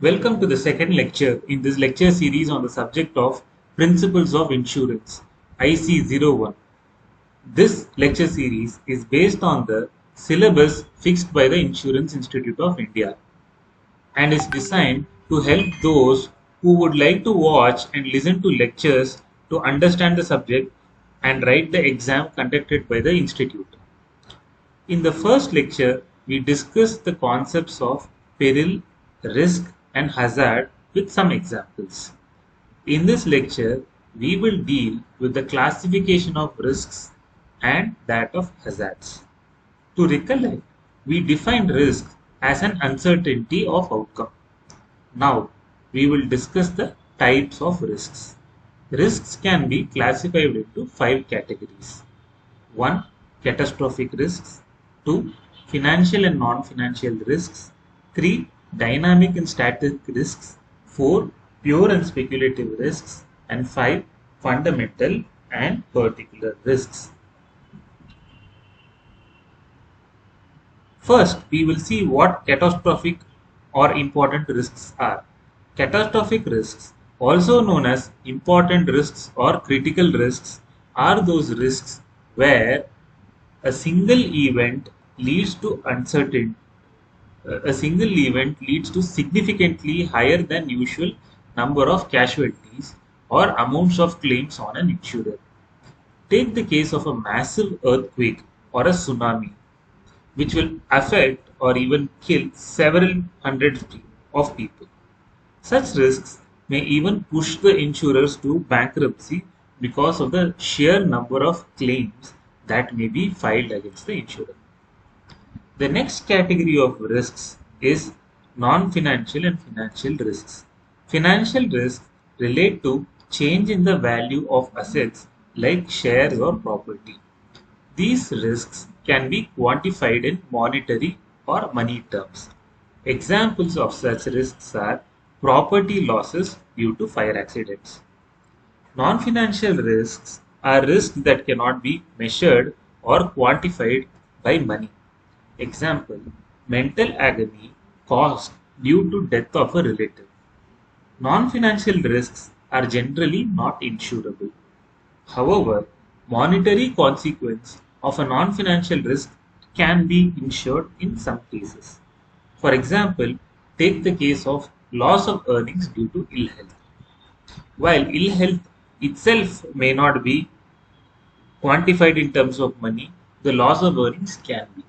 Welcome to the second lecture in this lecture series on the subject of Principles of Insurance, IC01. This lecture series is based on the syllabus fixed by the Insurance Institute of India and is designed to help those who would like to watch and listen to lectures to understand the subject and write the exam conducted by the Institute. In the first lecture, we discussed the concepts of peril, risk, and hazard with some examples. In this lecture, we will deal with the classification of risks and that of hazards. To recollect, we defined risk as an uncertainty of outcome. Now, we will discuss the types of risks. Risks can be classified into 5 categories. 1. Catastrophic risks. 2. Financial and non-financial risks. 3. Dynamic and static risks. 4. Pure and speculative risks. And 5. Fundamental and particular risks. First, we will see what catastrophic or important risks are. Catastrophic risks, also known as important risks or critical risks, are those risks where a single event leads to significantly higher than usual number of casualties or amounts of claims on an insurer. Take the case of a massive earthquake or a tsunami, which will affect or even kill several hundreds of people. Such risks may even push the insurers to bankruptcy because of the sheer number of claims that may be filed against the insurer. The next category of risks is non-financial and financial risks. Financial risks relate to change in the value of assets like shares or property. These risks can be quantified in monetary or money terms. Examples of such risks are property losses due to fire accidents. Non-financial risks are risks that cannot be measured or quantified by money. Example, mental agony caused due to death of a relative. Non-financial risks are generally not insurable. However, monetary consequence of a non-financial risk can be insured in some cases. For example, take the case of loss of earnings due to ill health. While ill health itself may not be quantified in terms of money, the loss of earnings can be.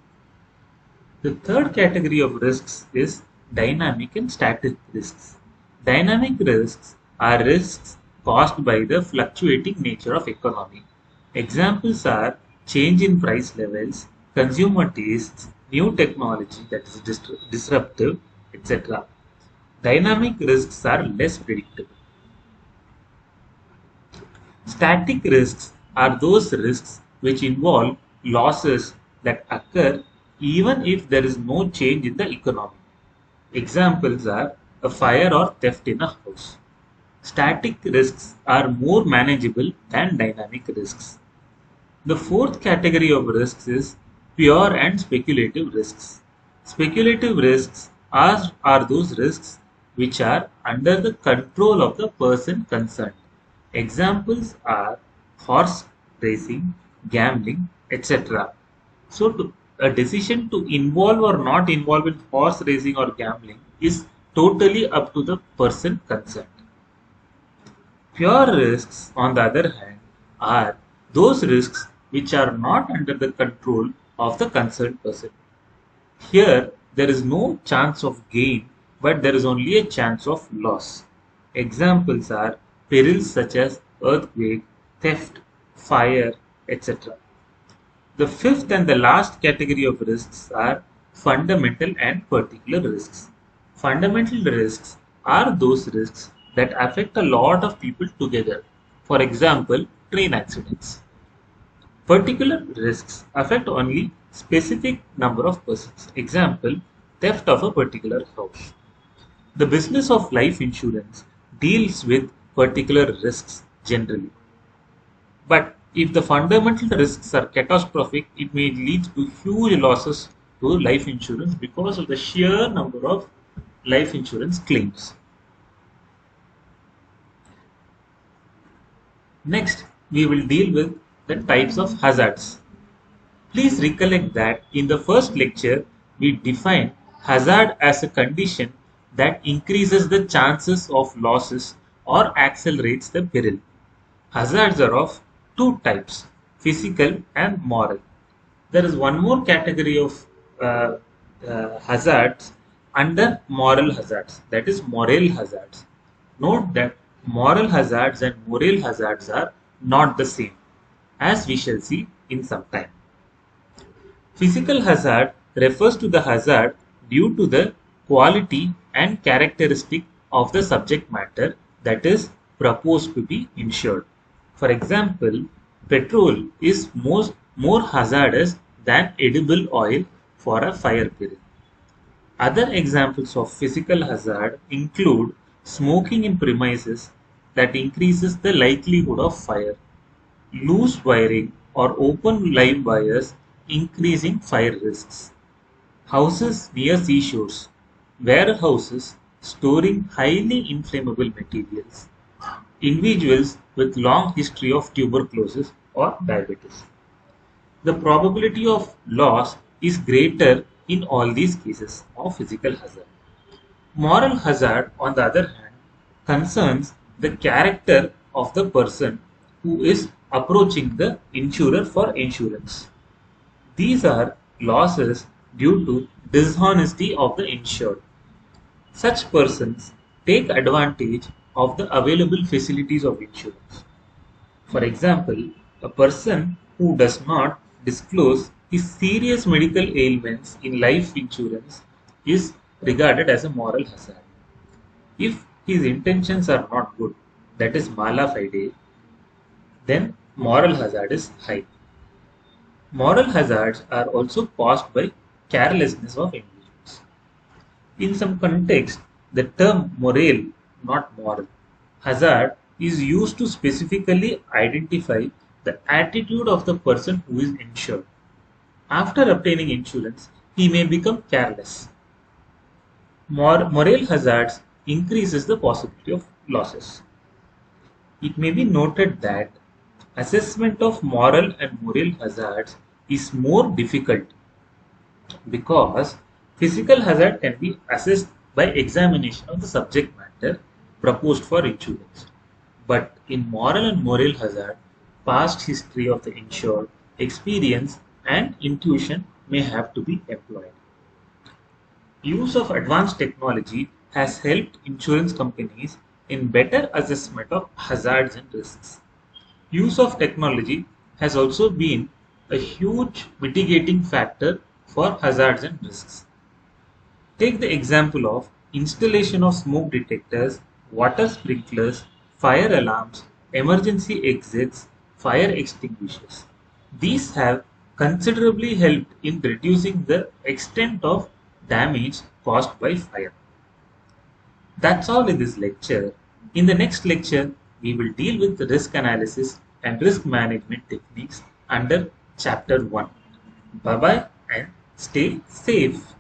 The third category of risks is dynamic and static risks. Dynamic risks are risks caused by the fluctuating nature of economy. Examples are change in price levels, consumer tastes, new technology that is disruptive, etc. Dynamic risks are less predictable. Static risks are those risks which involve losses that occur even if there is no change in the economy. Examples are a fire or theft in a house. Static risks are more manageable than dynamic risks. The fourth category of risks is pure and speculative risks. Speculative risks are those risks which are under the control of the person concerned. Examples are horse racing, gambling, etc. So, a decision to involve or not involve in horse racing or gambling is totally up to the person concerned. Pure risks, on the other hand, are those risks which are not under the control of the concerned person. Here, there is no chance of gain, but there is only a chance of loss. Examples are perils such as earthquake, theft, fire, etc. The fifth and the last category of risks are fundamental and particular risks. Fundamental risks are those risks that affect a lot of people together. For example, train accidents. Particular risks affect only specific number of persons. Example, theft of a particular house. The business of life insurance deals with particular risks generally. But if the fundamental risks are catastrophic, it may lead to huge losses to life insurance because of the sheer number of life insurance claims. Next, we will deal with the types of hazards. Please recollect that in the first lecture, we defined hazard as a condition that increases the chances of losses or accelerates the peril. Hazards are of two types, physical and moral. There is one more category of uh, hazards under moral hazards, that is moral hazards. Note that moral hazards and moral hazards are not the same, as we shall see in some time. Physical hazard refers to the hazard due to the quality and characteristic of the subject matter that is proposed to be insured. For example, petrol is more hazardous than edible oil for a fire peril. Other examples of physical hazard include smoking in premises that increases the likelihood of fire, loose wiring or open live wires increasing fire risks, houses near seashores, warehouses storing highly inflammable materials, individuals with long history of tuberculosis or diabetes. The probability of loss is greater in all these cases of physical hazard. Moral hazard, on the other hand, concerns the character of the person who is approaching the insurer for insurance. These are losses due to dishonesty of the insured. Such persons take advantage of the available facilities of insurance. For example, a person who does not disclose his serious medical ailments in life insurance is regarded as a moral hazard. If his intentions are not good, that is mala fide, then moral hazard is high. Moral hazards are also caused by carelessness of individuals. In some context, the term moral, not moral, hazard is used to specifically identify the attitude of the person who is insured. After obtaining insurance, he may become careless. Moral hazards increases the possibility of losses. It may be noted that assessment of moral and moral hazards is more difficult because physical hazard can be assessed by examination of the subject matter proposed for insurance. But in moral and moral hazard, past history of the insured, experience and intuition may have to be employed. Use of advanced technology has helped insurance companies in better assessment of hazards and risks. Use of technology has also been a huge mitigating factor for hazards and risks. Take the example of installation of smoke detectors, water sprinklers, fire alarms, emergency exits, fire extinguishers. These have considerably helped in reducing the extent of damage caused by fire. That's all in this lecture. In the next lecture, we will deal with the risk analysis and risk management techniques under chapter 1. Bye bye and stay safe.